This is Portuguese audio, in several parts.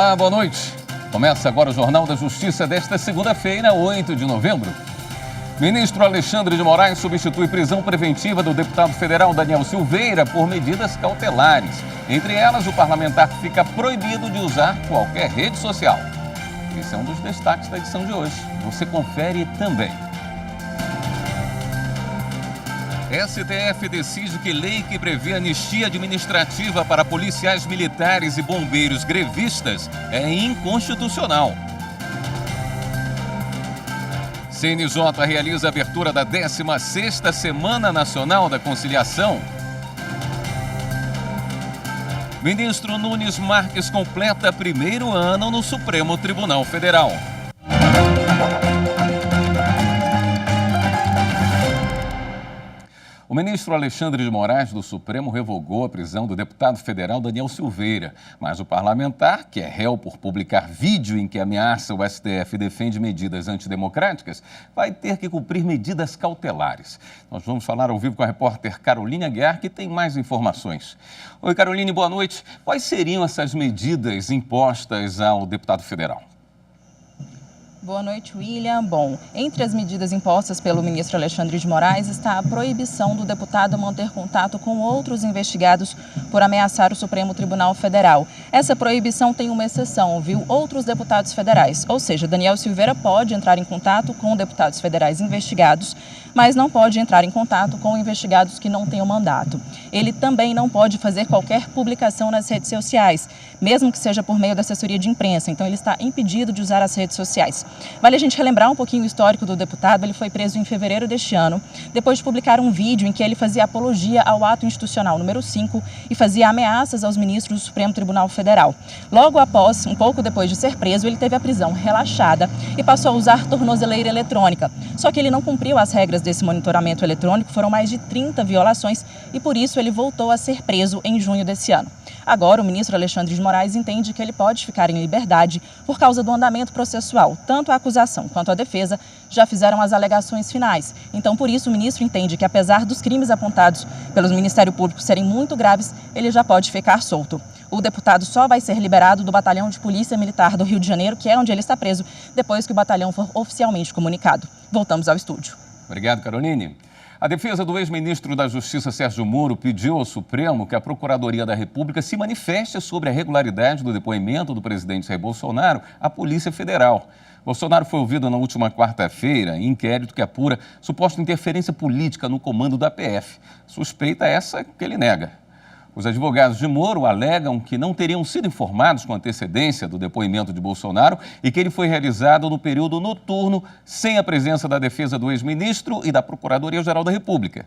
Olá, boa noite. Começa agora o Jornal da Justiça desta segunda-feira, 8 de novembro. Ministro Alexandre de Moraes substitui prisão preventiva do deputado federal Daniel Silveira por medidas cautelares. Entre elas, o parlamentar fica proibido de usar qualquer rede social. Esse é um dos destaques da edição de hoje. Você confere também. STF decide que lei que prevê anistia administrativa para policiais militares e bombeiros grevistas é inconstitucional. CNJ realiza a abertura da 16ª Semana Nacional da Conciliação. Ministro Nunes Marques completa primeiro ano no Supremo Tribunal Federal. O ministro Alexandre de Moraes, do Supremo, revogou a prisão do deputado federal Daniel Silveira. Mas o parlamentar, que é réu por publicar vídeo em que ameaça o STF e defende medidas antidemocráticas, vai ter que cumprir medidas cautelares. Nós vamos falar ao vivo com a repórter Caroline Aguiar, que tem mais informações. Oi, Caroline, boa noite. Quais seriam essas medidas impostas ao deputado federal? Boa noite, William. Bom, entre as medidas impostas pelo ministro Alexandre de Moraes está a proibição do deputado manter contato com outros investigados por ameaçar o Supremo Tribunal Federal. Essa proibição tem uma exceção, viu? Outros deputados federais, ou seja, Daniel Silveira pode entrar em contato com deputados federais investigados, mas não pode entrar em contato com investigados que não tenham mandato. Ele também não pode fazer qualquer publicação nas redes sociais, mesmo que seja por meio da assessoria de imprensa. Então, ele está impedido de usar as redes sociais. Vale a gente relembrar um pouquinho o histórico do deputado. Ele foi preso em fevereiro deste ano, depois de publicar um vídeo em que ele fazia apologia ao ato institucional número 5 e fazia ameaças aos ministros do Supremo Tribunal Federal. Logo após, um pouco depois de ser preso, ele teve a prisão relaxada e passou a usar tornozeleira eletrônica. Só que ele não cumpriu as regras desse monitoramento eletrônico, foram mais de 30 violações e por isso ele voltou a ser preso em junho desse ano. Agora, o ministro Alexandre de Moraes entende que ele pode ficar em liberdade por causa do andamento processual. Tanto a acusação quanto a defesa já fizeram as alegações finais. Então, por isso, o ministro entende que, apesar dos crimes apontados pelo Ministério Público serem muito graves, ele já pode ficar solto. O deputado só vai ser liberado do Batalhão de Polícia Militar do Rio de Janeiro, que é onde ele está preso, depois que o batalhão for oficialmente comunicado. Voltamos ao estúdio. Obrigado, Caroline. A defesa do ex-ministro da Justiça, Sérgio Moro, pediu ao Supremo que a Procuradoria da República se manifeste sobre a regularidade do depoimento do presidente Jair Bolsonaro à Polícia Federal. Bolsonaro foi ouvido na última quarta-feira em inquérito que apura suposta interferência política no comando da PF. Suspeita essa que ele nega. Os advogados de Moro alegam que não teriam sido informados com antecedência do depoimento de Bolsonaro e que ele foi realizado no período noturno, sem a presença da defesa do ex-ministro e da Procuradoria-Geral da República.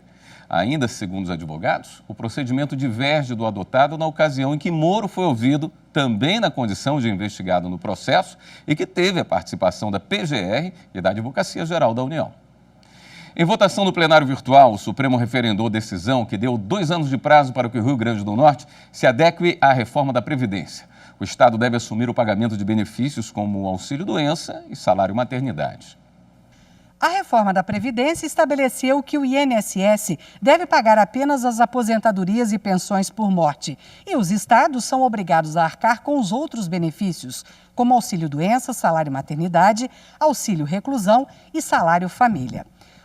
Ainda segundo os advogados, o procedimento diverge do adotado na ocasião em que Moro foi ouvido, também na condição de investigado no processo, e que teve a participação da PGR e da Advocacia Geral da União. Em votação no plenário virtual, o Supremo referendou decisão que deu 2 anos de prazo para que o Rio Grande do Norte se adeque à reforma da Previdência. O Estado deve assumir o pagamento de benefícios como auxílio-doença e salário-maternidade. A reforma da Previdência estabeleceu que o INSS deve pagar apenas as aposentadorias e pensões por morte. E os estados são obrigados a arcar com os outros benefícios, como auxílio-doença, salário-maternidade, auxílio-reclusão e salário-família.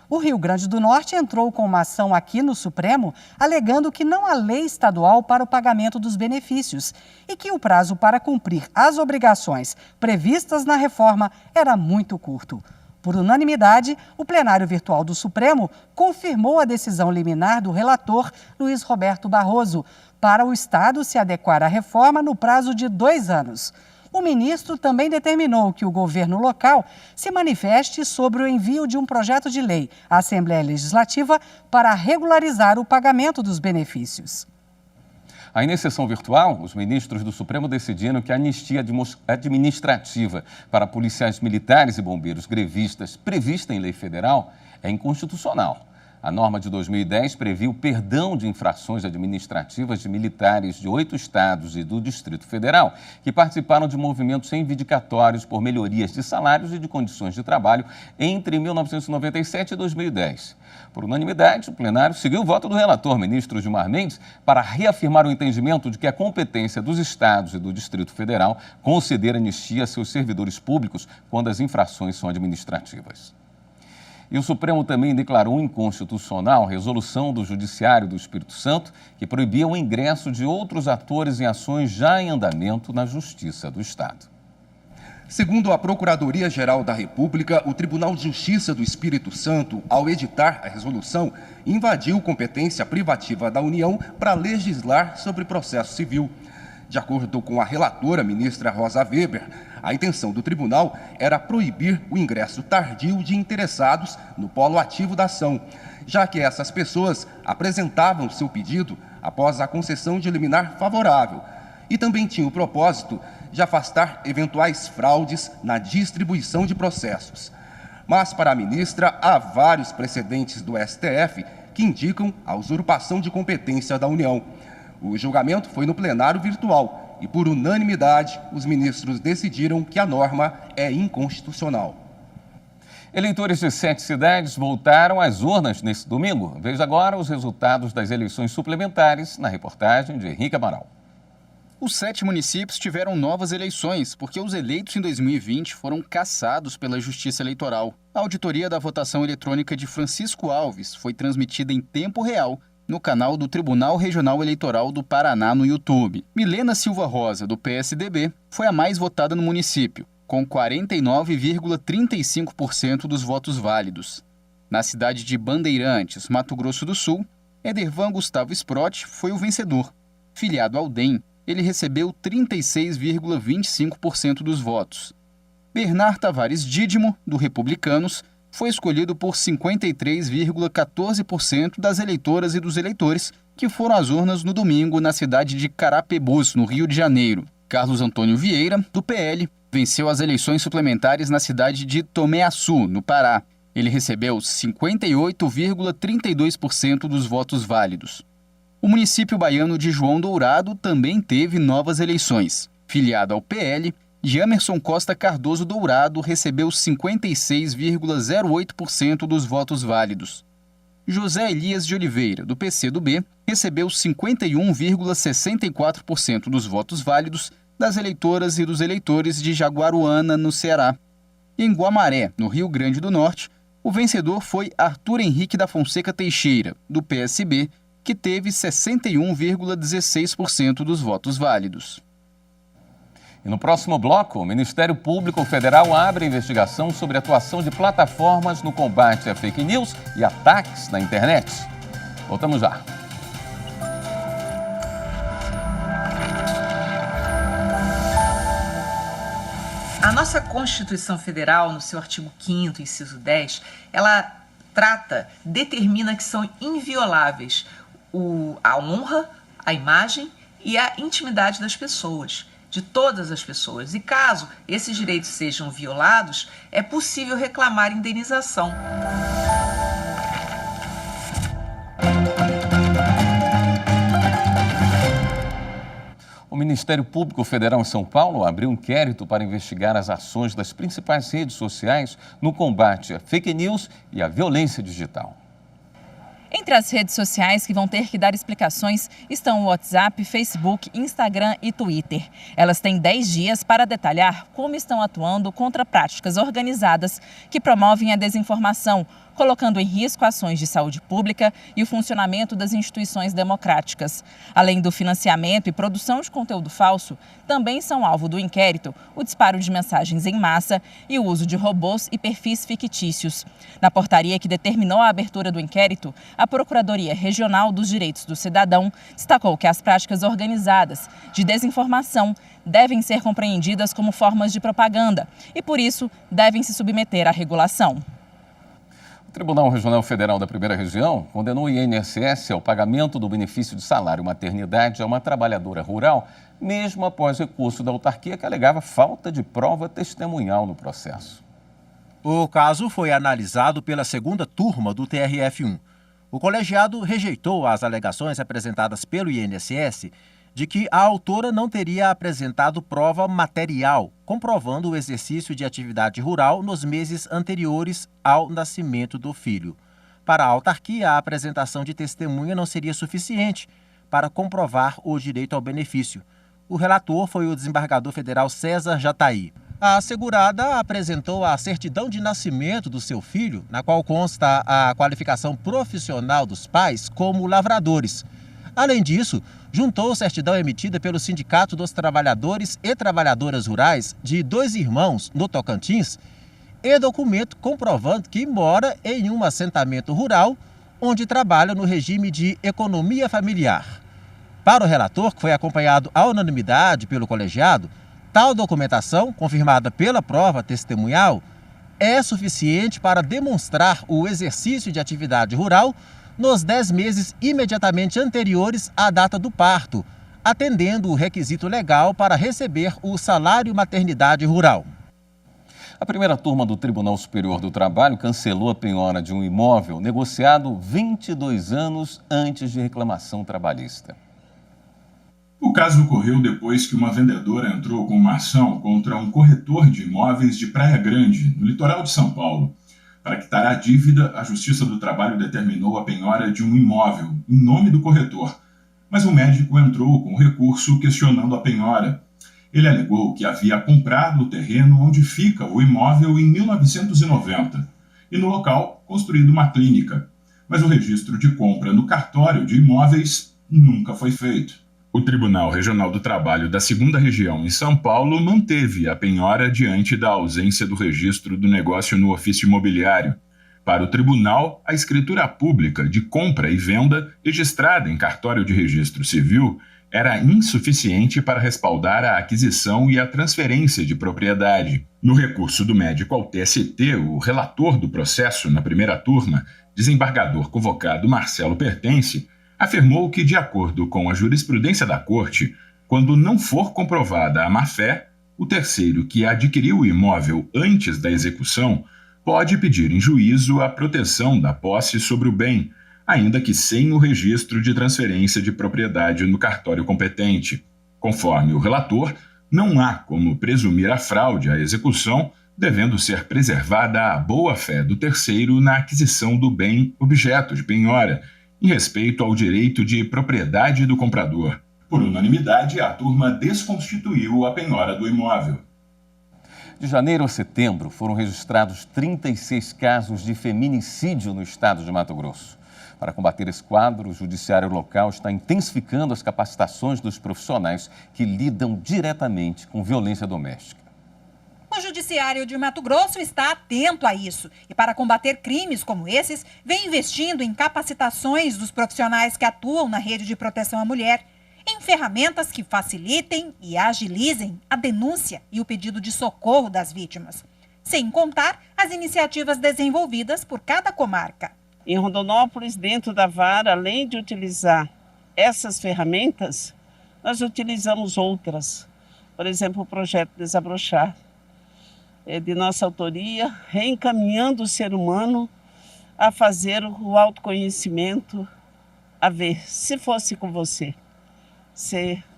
O Rio Grande do Norte entrou com uma ação aqui no Supremo, alegando que não há lei estadual para o pagamento dos benefícios e que o prazo para cumprir as obrigações previstas na reforma era muito curto. Por unanimidade, o plenário virtual do Supremo confirmou a decisão liminar do relator Luiz Roberto Barroso para o Estado se adequar à reforma no prazo de 2 anos. O ministro também determinou que o governo local se manifeste sobre o envio de um projeto de lei à Assembleia Legislativa para regularizar o pagamento dos benefícios. Aí, em sessão virtual, os ministros do Supremo decidiram que a anistia administrativa para policiais militares e bombeiros grevistas prevista em lei federal é inconstitucional. A norma de 2010 previu perdão de infrações administrativas de militares de 8 estados e do Distrito Federal que participaram de movimentos reivindicatórios por melhorias de salários e de condições de trabalho entre 1997 e 2010. Por unanimidade, o plenário seguiu o voto do relator, ministro Gilmar Mendes, para reafirmar o entendimento de que a competência dos estados e do Distrito Federal conceder anistia a seus servidores públicos quando as infrações são administrativas. E o Supremo também declarou inconstitucional a resolução do Judiciário do Espírito Santo que proibia o ingresso de outros atores em ações já em andamento na Justiça do Estado. Segundo a Procuradoria-Geral da República, o Tribunal de Justiça do Espírito Santo, ao editar a resolução, invadiu competência privativa da União para legislar sobre processo civil. De acordo com a relatora, ministra Rosa Weber, a intenção do tribunal era proibir o ingresso tardio de interessados no polo ativo da ação, já que essas pessoas apresentavam seu pedido após a concessão de liminar favorável e também tinha o propósito de afastar eventuais fraudes na distribuição de processos. Mas, para a ministra, há vários precedentes do STF que indicam a usurpação de competência da União. O julgamento foi no plenário virtual e, por unanimidade, os ministros decidiram que a norma é inconstitucional. Eleitores de 7 cidades voltaram às urnas neste domingo. Veja agora os resultados das eleições suplementares na reportagem de Henrique Amaral. Os 7 municípios tiveram novas eleições, porque os eleitos em 2020 foram cassados pela Justiça Eleitoral. A auditoria da votação eletrônica de Francisco Alves foi transmitida em tempo real no canal do Tribunal Regional Eleitoral do Paraná no YouTube. Milena Silva Rosa, do PSDB, foi a mais votada no município, com 49,35% dos votos válidos. Na cidade de Bandeirantes, Mato Grosso do Sul, Edervan Gustavo Sprott foi o vencedor. Filiado ao DEM, ele recebeu 36,25% dos votos. Bernard Tavares Dídimo, do Republicanos, foi escolhido por 53,14% das eleitoras e dos eleitores que foram às urnas no domingo na cidade de Carapebus, no Rio de Janeiro. Carlos Antônio Vieira, do PL, venceu as eleições suplementares na cidade de Tomé-Açu, no Pará. Ele recebeu 58,32% dos votos válidos. O município baiano de João Dourado também teve novas eleições. Filiado ao PL, Jamerson Costa Cardoso Dourado recebeu 56,08% dos votos válidos. José Elias de Oliveira, do PCdoB, recebeu 51,64% dos votos válidos das eleitoras e dos eleitores de Jaguaruana, no Ceará. Em Guamaré, no Rio Grande do Norte, o vencedor foi Arthur Henrique da Fonseca Teixeira, do PSB, que teve 61,16% dos votos válidos. E no próximo bloco, o Ministério Público Federal abre investigação sobre a atuação de plataformas no combate a fake news e ataques na internet. Voltamos já. A nossa Constituição Federal, no seu artigo 5º, inciso 10, ela determina que são invioláveis a honra, a imagem e a intimidade das pessoas, de todas as pessoas. E caso esses direitos sejam violados, é possível reclamar indenização. O Ministério Público Federal em São Paulo abriu um inquérito para investigar as ações das principais redes sociais no combate a fake news e à violência digital. Entre as redes sociais que vão ter que dar explicações estão o WhatsApp, Facebook, Instagram e Twitter. Elas têm 10 dias para detalhar como estão atuando contra práticas organizadas que promovem a desinformação, colocando em risco ações de saúde pública e o funcionamento das instituições democráticas. Além do financiamento e produção de conteúdo falso, também são alvo do inquérito o disparo de mensagens em massa e o uso de robôs e perfis fictícios. Na portaria que determinou a abertura do inquérito, a Procuradoria Regional dos Direitos do Cidadão destacou que as práticas organizadas de desinformação devem ser compreendidas como formas de propaganda e, por isso, devem se submeter à regulação. O Tribunal Regional Federal da Primeira Região condenou o INSS ao pagamento do benefício de salário maternidade a uma trabalhadora rural, mesmo após recurso da autarquia que alegava falta de prova testemunhal no processo. O caso foi analisado pela segunda turma do TRF1. O colegiado rejeitou as alegações apresentadas pelo INSS de que a autora não teria apresentado prova material comprovando o exercício de atividade rural nos meses anteriores ao nascimento do filho. Para a autarquia, a apresentação de testemunha não seria suficiente para comprovar o direito ao benefício. O relator foi o desembargador federal César Jataí. A segurada apresentou a certidão de nascimento do seu filho, na qual consta a qualificação profissional dos pais como lavradores. Além disso, juntou certidão emitida pelo Sindicato dos Trabalhadores e Trabalhadoras Rurais de 2 Irmãos, no Tocantins, e documento comprovando que mora em um assentamento rural, onde trabalha no regime de economia familiar. Para o relator, que foi acompanhado à unanimidade pelo colegiado, tal documentação, confirmada pela prova testemunhal, é suficiente para demonstrar o exercício de atividade rural nos 10 meses imediatamente anteriores à data do parto, atendendo o requisito legal para receber o salário maternidade rural. A primeira turma do Tribunal Superior do Trabalho cancelou a penhora de um imóvel negociado 22 anos antes de reclamação trabalhista. O caso ocorreu depois que uma vendedora entrou com uma ação contra um corretor de imóveis de Praia Grande, no litoral de São Paulo. Para quitar a dívida, a Justiça do Trabalho determinou a penhora de um imóvel em nome do corretor, mas o médico entrou com recurso questionando a penhora. Ele alegou que havia comprado o terreno onde fica o imóvel em 1990 e no local construído uma clínica, mas o registro de compra no cartório de imóveis nunca foi feito. O Tribunal Regional do Trabalho da 2ª Região em São Paulo manteve a penhora diante da ausência do registro do negócio no ofício imobiliário. Para o tribunal, a escritura pública de compra e venda registrada em cartório de registro civil era insuficiente para respaldar a aquisição e a transferência de propriedade. No recurso do médico ao TST, o relator do processo na primeira turma, desembargador convocado Marcelo Pertence, afirmou que, de acordo com a jurisprudência da Corte, quando não for comprovada a má-fé, o terceiro que adquiriu o imóvel antes da execução pode pedir em juízo a proteção da posse sobre o bem, ainda que sem o registro de transferência de propriedade no cartório competente. Conforme o relator, não há como presumir a fraude à execução, devendo ser preservada a boa-fé do terceiro na aquisição do bem objeto de penhora, em respeito ao direito de propriedade do comprador. Por unanimidade, a turma desconstituiu a penhora do imóvel. De janeiro a setembro, foram registrados 36 casos de feminicídio no estado de Mato Grosso. Para combater esse quadro, o judiciário local está intensificando as capacitações dos profissionais que lidam diretamente com violência doméstica. O Judiciário de Mato Grosso está atento a isso e, para combater crimes como esses, vem investindo em capacitações dos profissionais que atuam na rede de proteção à mulher, em ferramentas que facilitem e agilizem a denúncia e o pedido de socorro das vítimas, sem contar as iniciativas desenvolvidas por cada comarca. Em Rondonópolis, dentro da vara, além de utilizar essas ferramentas, nós utilizamos outras. Por exemplo, o projeto Desabrochar, de nossa autoria, reencaminhando o ser humano a fazer o autoconhecimento, a ver, se fosse com você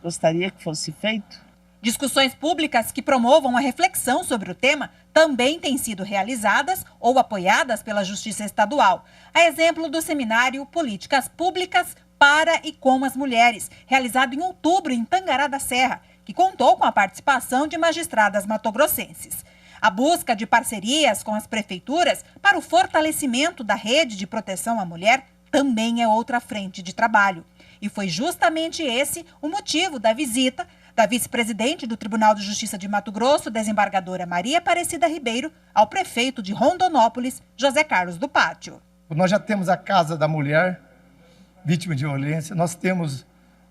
gostaria que fosse feito? Discussões públicas que promovam a reflexão sobre o tema também têm sido realizadas ou apoiadas pela Justiça Estadual. A exemplo do seminário Políticas Públicas para e com as Mulheres, realizado em outubro em Tangará da Serra, que contou com a participação de magistradas matogrossenses. A busca de parcerias com as prefeituras para o fortalecimento da rede de proteção à mulher também é outra frente de trabalho. E foi justamente esse o motivo da visita da vice-presidente do Tribunal de Justiça de Mato Grosso, desembargadora Maria Aparecida Ribeiro, ao prefeito de Rondonópolis, José Carlos do Pátio. Nós já temos a Casa da Mulher, vítima de violência, nós temos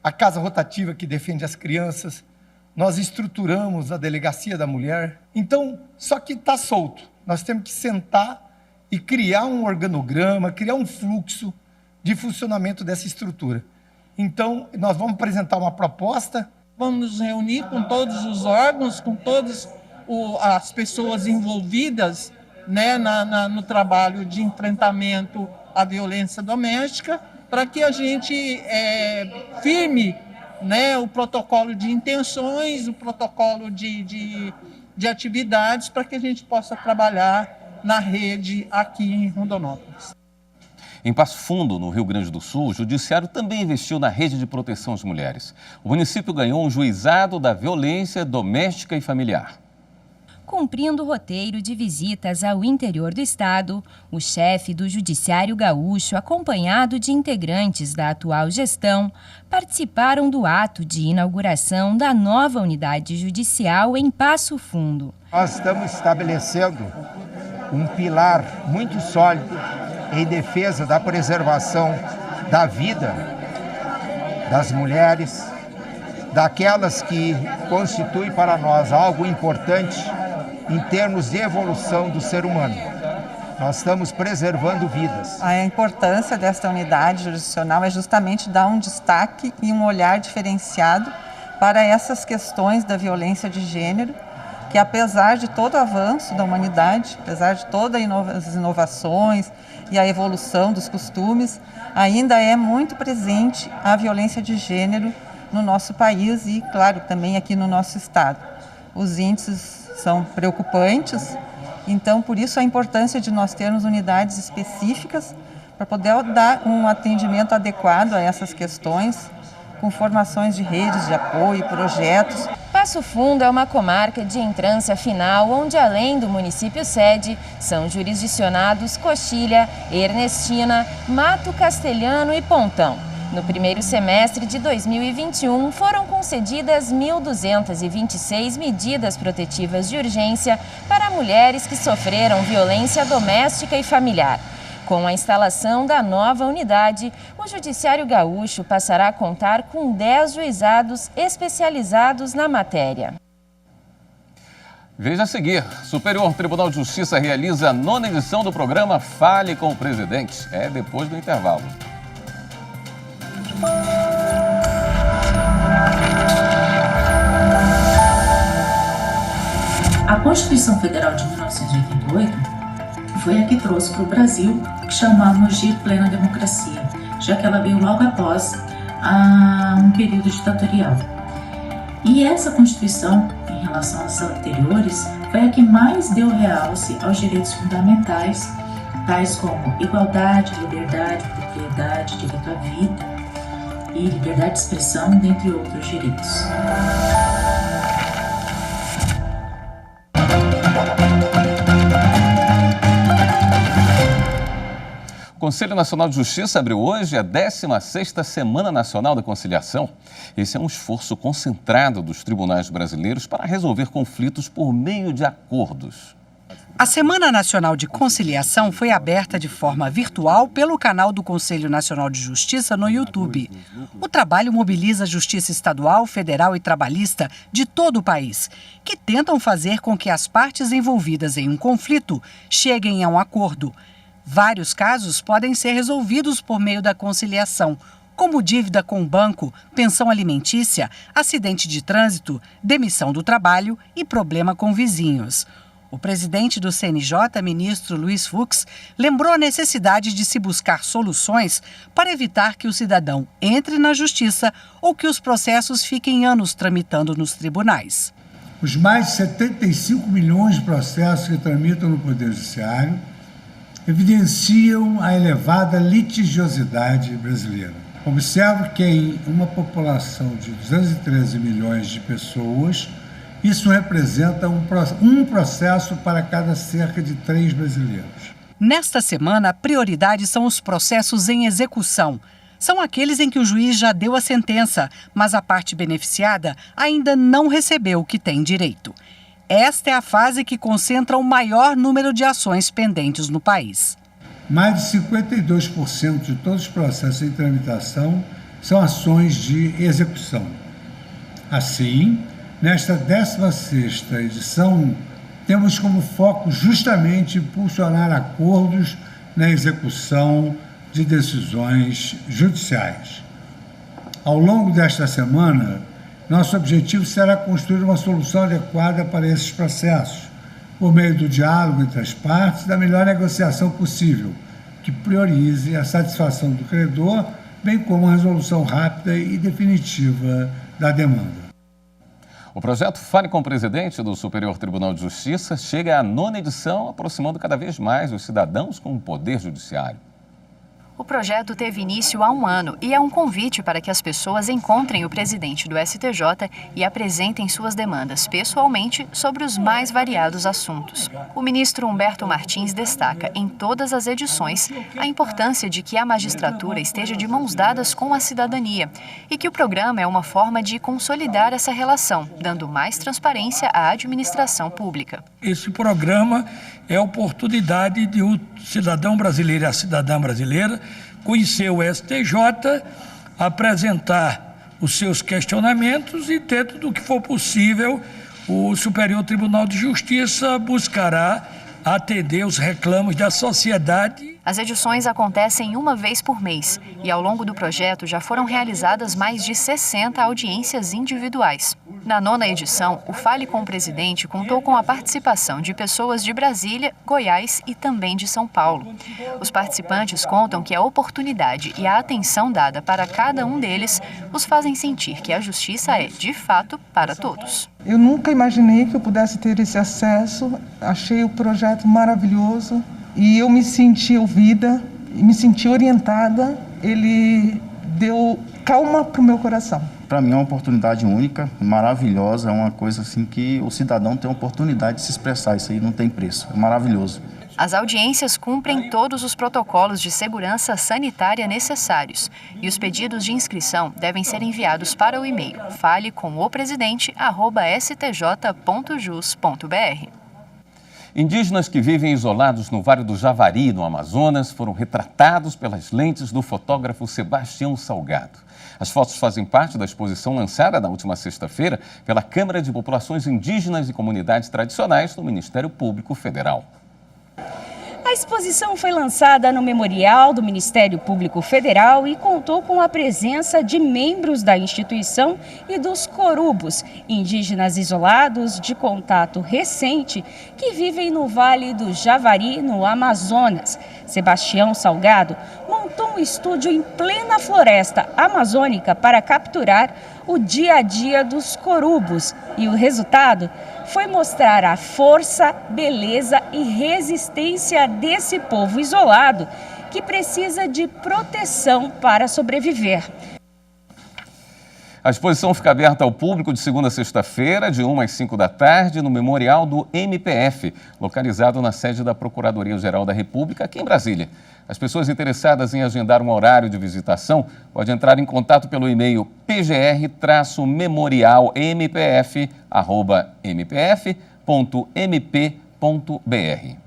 a Casa Rotativa que defende as crianças, nós estruturamos a Delegacia da Mulher. Então, só que está solto. Nós temos que sentar e criar um organograma, criar um fluxo de funcionamento dessa estrutura. Então, nós vamos apresentar uma proposta. Vamos nos reunir com todos os órgãos, com todas as pessoas envolvidas, né, no trabalho de enfrentamento a violência doméstica, para que a gente firme, né, o protocolo de intenções, o protocolo de atividades, para que a gente possa trabalhar na rede aqui em Rondonópolis. Em Passo Fundo, no Rio Grande do Sul, o Judiciário também investiu na rede de proteção às mulheres. O município ganhou um juizado da violência doméstica e familiar. Cumprindo o roteiro de visitas ao interior do estado, o chefe do Judiciário Gaúcho, acompanhado de integrantes da atual gestão, participaram do ato de inauguração da nova unidade judicial em Passo Fundo. Nós estamos estabelecendo um pilar muito sólido em defesa da preservação da vida das mulheres, daquelas que constituem para nós algo importante em termos de evolução do ser humano. Nós estamos preservando vidas. A importância desta unidade jurisdicional é justamente dar um destaque e um olhar diferenciado para essas questões da violência de gênero, que apesar de todo o avanço da humanidade, apesar de todas as inovações e a evolução dos costumes, ainda é muito presente a violência de gênero no nosso país e, claro, também aqui no nosso estado. Os índices são preocupantes, então por isso a importância de nós termos unidades específicas para poder dar um atendimento adequado a essas questões, com formações de redes de apoio, projetos. Passo Fundo é uma comarca de entrância final, onde além do município sede, são jurisdicionados Coxilha, Ernestina, Mato Castelhano e Pontão. No primeiro semestre de 2021, foram concedidas 1.226 medidas protetivas de urgência para mulheres que sofreram violência doméstica e familiar. Com a instalação da nova unidade, o Judiciário Gaúcho passará a contar com 10 juizados especializados na matéria. Veja a seguir, Superior Tribunal de Justiça realiza a 9ª edição do programa Fale com o Presidente. É depois do intervalo. A Constituição Federal de 1988 foi a que trouxe para o Brasil o que chamamos de plena democracia, já que ela veio logo após um período ditatorial. E essa Constituição, em relação às anteriores, foi a que mais deu realce aos direitos fundamentais, tais como igualdade, liberdade, propriedade, direito à vida e liberdade de expressão, dentre outros direitos. O Conselho Nacional de Justiça abriu hoje a 16ª Semana Nacional da Conciliação. Esse é um esforço concentrado dos tribunais brasileiros para resolver conflitos por meio de acordos. A Semana Nacional de Conciliação foi aberta de forma virtual pelo canal do Conselho Nacional de Justiça no YouTube. O trabalho mobiliza a Justiça Estadual, Federal e Trabalhista de todo o país, que tentam fazer com que as partes envolvidas em um conflito cheguem a um acordo. Vários casos podem ser resolvidos por meio da conciliação, como dívida com o banco, pensão alimentícia, acidente de trânsito, demissão do trabalho e problema com vizinhos. O presidente do CNJ, ministro Luiz Fux, lembrou a necessidade de se buscar soluções para evitar que o cidadão entre na justiça ou que os processos fiquem anos tramitando nos tribunais. Os mais de 75 milhões de processos que tramitam no Poder Judiciário evidenciam a elevada litigiosidade brasileira. Observo que em uma população de 213 milhões de pessoas, isso representa um processo para cada cerca de 3 brasileiros. Nesta semana, a prioridade são os processos em execução. São aqueles em que o juiz já deu a sentença, mas a parte beneficiada ainda não recebeu o que tem direito. Esta é a fase que concentra o maior número de ações pendentes no país. Mais de 52% de todos os processos em tramitação são ações de execução. Assim, nesta 16ª edição, temos como foco justamente impulsionar acordos na execução de decisões judiciais. Ao longo desta semana, nosso objetivo será construir uma solução adequada para esses processos, por meio do diálogo entre as partes e da melhor negociação possível, que priorize a satisfação do credor, bem como a resolução rápida e definitiva da demanda. O projeto Fale com o Presidente do Superior Tribunal de Justiça chega à 9ª edição, aproximando cada vez mais os cidadãos com o Poder Judiciário. O projeto teve início há um ano e é um convite para que as pessoas encontrem o presidente do STJ e apresentem suas demandas pessoalmente sobre os mais variados assuntos. O ministro Humberto Martins destaca em todas as edições a importância de que a magistratura esteja de mãos dadas com a cidadania e que o programa é uma forma de consolidar essa relação, dando mais transparência à administração pública. Esse programa é a oportunidade de o cidadão brasileiro e a cidadã brasileira conhecer o STJ, apresentar os seus questionamentos e, dentro do que for possível, o Superior Tribunal de Justiça buscará atender os reclamos da sociedade. As edições acontecem uma vez por mês e, ao longo do projeto, já foram realizadas mais de 60 audiências individuais. Na 9ª edição, o Fale com o Presidente contou com a participação de pessoas de Brasília, Goiás e também de São Paulo. Os participantes contam que a oportunidade e a atenção dada para cada um deles os fazem sentir que a justiça é, de fato, para todos. Eu nunca imaginei que eu pudesse ter esse acesso, achei o projeto maravilhoso. E eu me senti ouvida, me senti orientada, ele deu calma para o meu coração. Para mim é uma oportunidade única, maravilhosa, é uma coisa assim que o cidadão tem a oportunidade de se expressar, isso aí não tem preço, é maravilhoso. As audiências cumprem todos os protocolos de segurança sanitária necessários e os pedidos de inscrição devem ser enviados para o e-mail falecomopresidente@stj.jus.br. Indígenas que vivem isolados no Vale do Javari, no Amazonas, foram retratados pelas lentes do fotógrafo Sebastião Salgado. As fotos fazem parte da exposição lançada na última sexta-feira pela Câmara de Populações Indígenas e Comunidades Tradicionais do Ministério Público Federal. A exposição foi lançada no Memorial do Ministério Público Federal e contou com a presença de membros da instituição e dos corubos, indígenas isolados de contato recente que vivem no Vale do Javari, no Amazonas. Sebastião Salgado montou um estúdio em plena floresta amazônica para capturar o dia a dia dos corubos e o resultado foi mostrar a força, beleza e resistência desse povo isolado que precisa de proteção para sobreviver. A exposição fica aberta ao público de segunda a sexta-feira, de 1 às 5 da tarde, no Memorial do MPF, localizado na sede da Procuradoria-Geral da República, aqui em Brasília. As pessoas interessadas em agendar um horário de visitação podem entrar em contato pelo e-mail pgr-memorial.mpf.mp.br.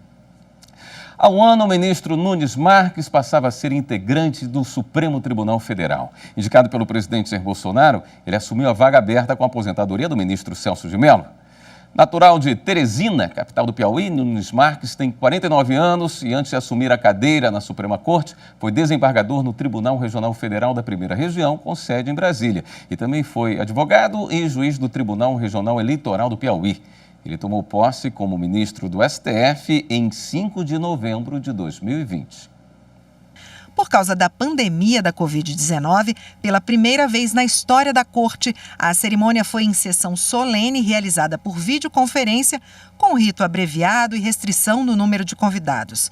Há um ano, o ministro Nunes Marques passava a ser integrante do Supremo Tribunal Federal. Indicado pelo presidente Jair Bolsonaro, ele assumiu a vaga aberta com a aposentadoria do ministro Celso de Mello. Natural de Teresina, capital do Piauí, Nunes Marques tem 49 anos e, antes de assumir a cadeira na Suprema Corte, foi desembargador no Tribunal Regional Federal da Primeira Região, com sede em Brasília. E também foi advogado e juiz do Tribunal Regional Eleitoral do Piauí. Ele tomou posse como ministro do STF em 5 de novembro de 2020. Por causa da pandemia da Covid-19, pela primeira vez na história da Corte, a cerimônia foi em sessão solene realizada por videoconferência, com rito abreviado e restrição no número de convidados.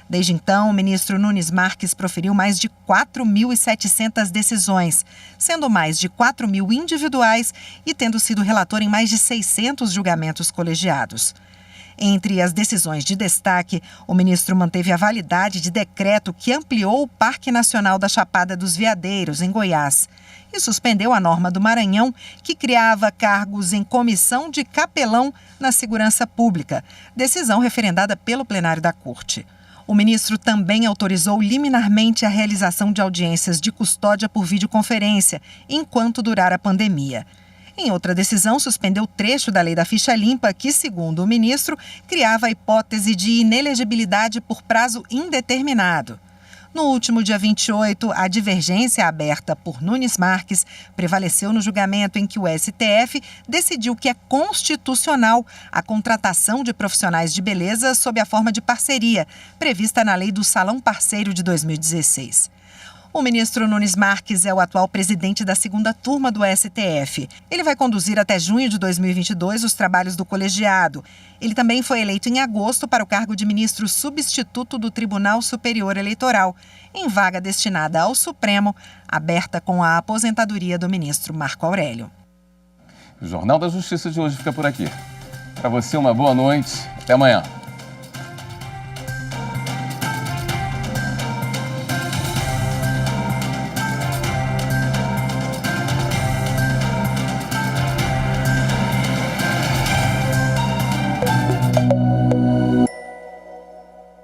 Desde então, o ministro Nunes Marques proferiu mais de 4.700 decisões, sendo mais de 4.000 individuais e tendo sido relator em mais de 600 julgamentos colegiados. Entre as decisões de destaque, o ministro manteve a validade de decreto que ampliou o Parque Nacional da Chapada dos Veadeiros, em Goiás, e suspendeu a norma do Maranhão, que criava cargos em comissão de capelão na segurança pública, decisão referendada pelo plenário da Corte. O ministro também autorizou liminarmente a realização de audiências de custódia por videoconferência, enquanto durar a pandemia. Em outra decisão, suspendeu trecho da lei da ficha limpa que, segundo o ministro, criava a hipótese de inelegibilidade por prazo indeterminado. No último dia 28, a divergência aberta por Nunes Marques prevaleceu no julgamento em que o STF decidiu que é constitucional a contratação de profissionais de beleza sob a forma de parceria, prevista na Lei do Salão Parceiro de 2016. O ministro Nunes Marques é o atual presidente da segunda turma do STF. Ele vai conduzir até junho de 2022 os trabalhos do colegiado. Ele também foi eleito em agosto para o cargo de ministro substituto do Tribunal Superior Eleitoral, em vaga destinada ao Supremo, aberta com a aposentadoria do ministro Marco Aurélio. O Jornal da Justiça de hoje fica por aqui. Para você, uma boa noite. Até amanhã.